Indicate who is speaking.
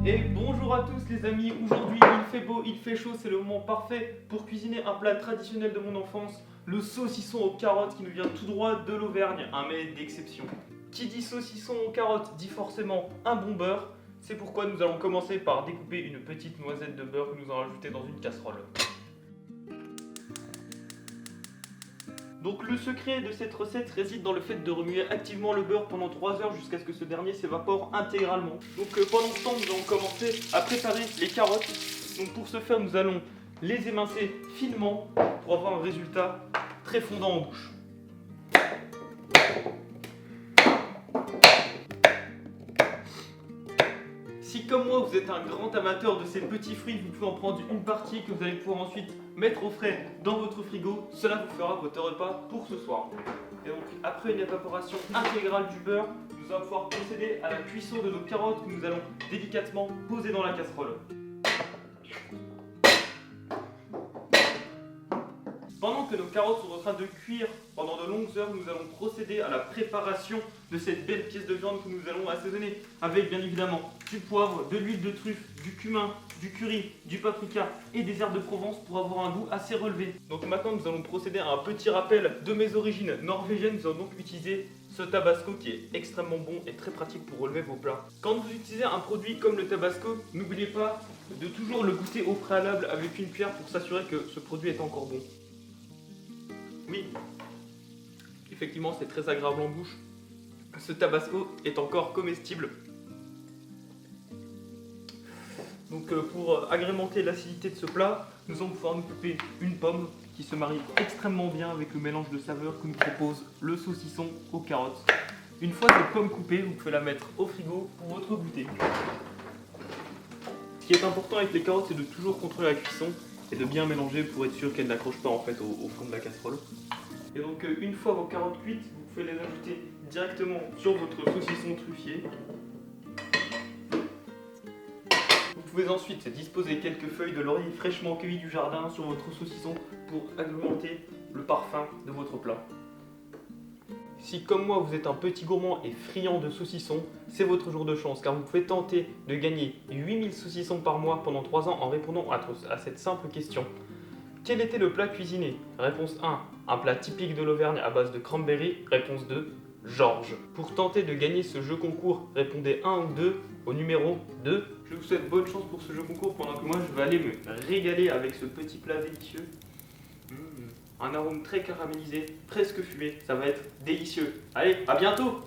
Speaker 1: Et bonjour à tous les amis, aujourd'hui il fait beau, il fait chaud, c'est le moment parfait pour cuisiner un plat traditionnel de mon enfance, le saucisson aux carottes qui nous vient tout droit de l'Auvergne, un mets d'exception. Qui dit saucisson aux carottes dit forcément un bon beurre, c'est pourquoi nous allons commencer par découper une petite noisette de beurre que nous allons ajouter dans une casserole. Donc le secret de cette recette réside dans le fait de remuer activement le beurre pendant 3 heures jusqu'à ce que ce dernier s'évapore intégralement. Donc pendant ce temps, nous allons commencer à préparer les carottes. Donc pour ce faire, nous allons les émincer finement pour avoir un résultat très fondant en bouche. Si comme moi vous êtes un grand amateur de ces petits fruits, vous pouvez en prendre une partie que vous allez pouvoir ensuite mettre au frais dans votre frigo. Cela vous fera votre repas pour ce soir. Et donc après une évaporation intégrale du beurre, nous allons pouvoir procéder à la cuisson de nos carottes que nous allons délicatement poser dans la casserole. Pendant que nos carottes sont en train de cuire pendant de longues heures, nous allons procéder à la préparation de cette belle pièce de viande que nous allons assaisonner avec bien évidemment du poivre, de l'huile de truffe, du cumin, du curry, du paprika et des herbes de Provence pour avoir un goût assez relevé. Donc maintenant nous allons procéder à un petit rappel de mes origines norvégiennes. Nous allons donc utiliser ce tabasco qui est extrêmement bon et très pratique pour relever vos plats. Quand vous utilisez un produit comme le tabasco, n'oubliez pas de toujours le goûter au préalable avec une cuillère pour s'assurer que ce produit est encore bon. Oui, effectivement c'est très agréable en bouche. Ce tabasco est encore comestible. Donc pour agrémenter l'acidité de ce plat, nous allons pouvoir nous couper une pomme qui se marie extrêmement bien avec le mélange de saveurs que nous propose le saucisson aux carottes. Une fois cette pomme coupée, vous pouvez la mettre au frigo pour votre goûter. Ce qui est important avec les carottes, c'est de toujours contrôler la cuisson et de bien mélanger pour être sûr qu'elles n'accrochent pas en fait au fond de la casserole. Et donc une fois vos carottes cuites, vous pouvez les ajouter directement sur votre saucisson truffier. Vous pouvez ensuite disposer quelques feuilles de laurier fraîchement cueillies du jardin sur votre saucisson pour agrémenter le parfum de votre plat. Si comme moi vous êtes un petit gourmand et friand de saucissons, c'est votre jour de chance car vous pouvez tenter de gagner 8000 saucissons par mois pendant 3 ans en répondant à cette simple question. Quel était le plat cuisiné? Réponse 1, un plat typique de l'Auvergne à base de cranberry. Réponse 2, Georges. Pour tenter de gagner ce jeu concours, répondez 1 ou 2 au numéro 2. Je vous souhaite bonne chance pour ce jeu concours pendant que moi je vais aller me régaler avec ce petit plat délicieux. Un arôme très caramélisé, presque fumé, ça va être délicieux. Allez, à bientôt!